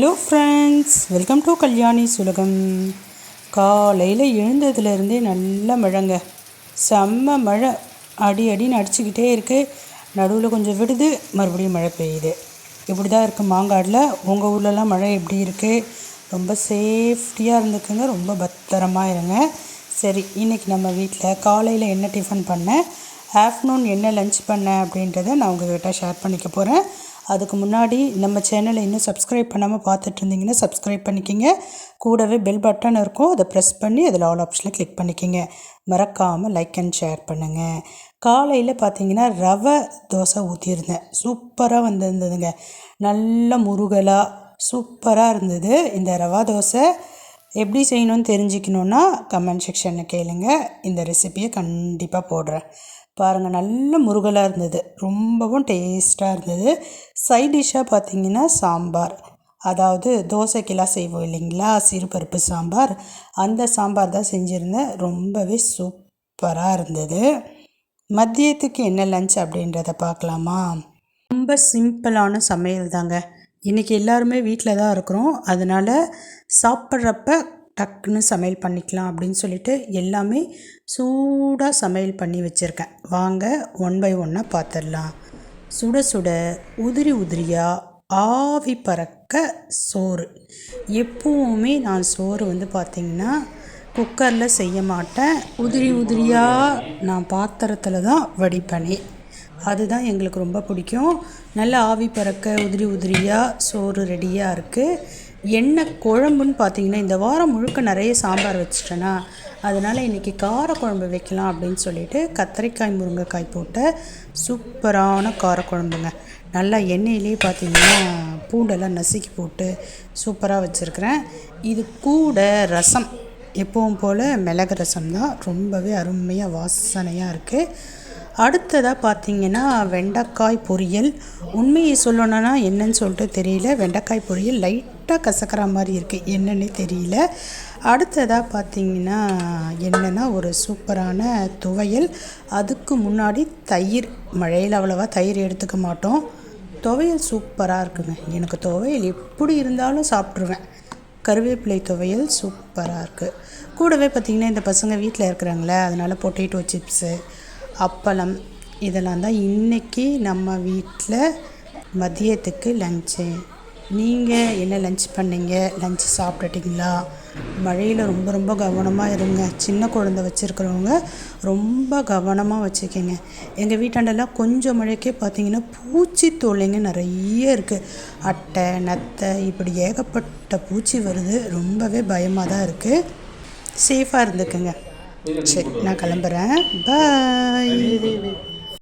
Hello friends, welcome to Kalyani சுலகம். காலையில் எழுந்ததுலேருந்தே நல்ல மழைங்க. செம்ம மழை, அடி அடின்னு அடிச்சுக்கிட்டே இருக்குது. நடுவில் கொஞ்சம் விடுது, மறுபடியும் மழை பெய்யுது. இப்படி தான் இருக்குது மாங்காடில். உங்கள் ஊர்லலாம் மழை எப்படி இருக்குது? ரொம்ப சேஃப்டியாக இருந்துக்குங்க, ரொம்ப பத்திரமாக இருங்க. சரி, இன்றைக்கி நம்ம வீட்டில் காலையில் என்ன டிஃபன் பண்ணேன், ஆஃப்டர்நூன் என்ன லன்ச் பண்ணேன் அப்படின்றத நான் உங்கள்கிட்ட ஷேர் பண்ணிக்க போகிறேன். அதுக்கு முன்னாடி நம்ம சேனலை இன்னும் சப்ஸ்கிரைப் பண்ணாமல் பார்த்துட்டு இருந்தீங்கன்னா சப்ஸ்கிரைப் பண்ணிக்கிங்க. கூடவே பெல் பட்டன் இருக்கும், அதை ப்ரெஸ் பண்ணி அதில் ஆல் ஆப்ஷனில் கிளிக் பண்ணிக்கிங்க. மறக்காமல் லைக் அண்ட் ஷேர் பண்ணுங்கள். காலையில் பார்த்தீங்கன்னா ரவை தோசை ஊற்றியிருந்தேன். சூப்பராக வந்திருந்ததுங்க, நல்ல முருகலாக சூப்பராக இருந்தது. இந்த ரவா தோசை எப்படி செய்யணும்னு தெரிஞ்சுக்கணுன்னா கமெண்ட் செக்ஷனில் கேளுங்க. இந்த ரெசிப்பியை கண்டிப்பாக போடுறேன். பாருங்கள், நல்ல முருகலாக இருந்தது, ரொம்பவும் டேஸ்ட்டாக இருந்தது. சைட் டிஷ்ஷாக பார்த்தீங்கன்னா சாம்பார், அதாவது தோசைக்கெல்லாம் செய்வோம் இல்லைங்களா, சிறுபருப்பு சாம்பார், அந்த சாம்பார் தான் செஞ்சுருந்தேன். ரொம்பவே சூப்பராக இருந்தது. மதியத்துக்கு என்ன லன்ச் அப்படின்றத பார்க்கலாமா? ரொம்ப சிம்பிளான சமையல் தாங்க. இன்றைக்கி எல்லாருமே வீட்டில் தான் இருக்கிறோம், அதனால் சாப்பிட்றப்ப டக்குன்னு சமையல் பண்ணிக்கலாம் அப்படின்னு சொல்லிட்டு எல்லாமே சூடாக சமையல் பண்ணி வச்சுருக்கேன். வாங்க ஒன் பை ஒன்னாக பார்த்துடலாம். சுட சுட உதிரி உதிரியாக ஆவி பறக்க சோறு. எப்பவுமே நான் சோறு பார்த்திங்கன்னா குக்கரில் செய்ய மாட்டேன். உதிரி உதிரியாக நான் பாத்திரத்தில் தான் வடிப்பேனே. அதுதான் எங்களுக்கு ரொம்ப பிடிக்கும். நல்லா ஆவி பறக்க உதிரி உதிரியாக சோறு ரெடியாக இருக்குது. என்ன குழம்புன்னு பார்த்தீங்கன்னா, இந்த வாரம் முழுக்க நிறைய சாம்பார் வச்சிட்டேன்னா, அதனால் இன்றைக்கி காரக்குழம்பு வைக்கலாம் அப்படின்னு சொல்லிட்டு கத்திரிக்காய் முருங்கைக்காய் போட்ட சூப்பரான காரக்குழம்புங்க. நல்லா எண்ணெயிலே பார்த்திங்கன்னா பூண்டெல்லாம் நசுக்கி போட்டு சூப்பராக வச்சுருக்கிறேன். இது கூட ரசம், எப்பவும் போல் மிளகு ரசம் தான், ரொம்பவே அருமையாக வாசனையாக இருக்குது. அடுத்ததாக பார்த்திங்கன்னா வெண்டைக்காய் பொரியல். உண்மையை சொல்லணுன்னா என்னன்னு சொல்லிட்டு தெரியல, வெண்டைக்காய் பொரியல் லைட்டாக கசக்கிற மாதிரி இருக்குது, என்னன்னே தெரியல. அடுத்ததாக பார்த்திங்கன்னா என்னென்னா ஒரு சூப்பரான துவையல். அதுக்கு முன்னாடி தயிர். மழையில் அவ்வளோவா தயிர் எடுத்துக்க மாட்டோம். துவையல் சூப்பராக இருக்குங்க. எனக்கு துவையல் எப்படி இருந்தாலும் சாப்பிட்ருவேன். கருவேப்பிலை துவையல் சூப்பராக இருக்குது. கூடவே பார்த்திங்கன்னா இந்த பசங்க வீட்டில் இருக்கிறாங்களே, அதனால் பொட்டேட்டோ சிப்ஸு, அப்பளம், இதெல்லாம் தான் இன்றைக்கி நம்ம வீட்டில் மதியத்துக்கு லன்ச்சு. நீங்கள் என்ன லன்ச் பண்ணீங்க? லன்ச் சாப்பிட்டுட்டிங்களா? மழையில் ரொம்ப ரொம்ப கவனமாக இருங்க. சின்ன குழந்தை வச்சுருக்கிறவங்க ரொம்ப கவனமாக வச்சுக்கோங்க. எங்கள் வீட்டாண்டெல்லாம் கொஞ்சம் மழைக்கே பார்த்திங்கன்னா பூச்சி தொல்லைங்க நிறைய இருக்குது. அட்டை, நத்தை, இப்படி ஏகப்பட்ட பூச்சி வருது. ரொம்பவே பயமாக தான் இருக்குது. சேஃபாக இருந்துக்குங்க. சரி, நான் கிளம்புறேன். பாய்.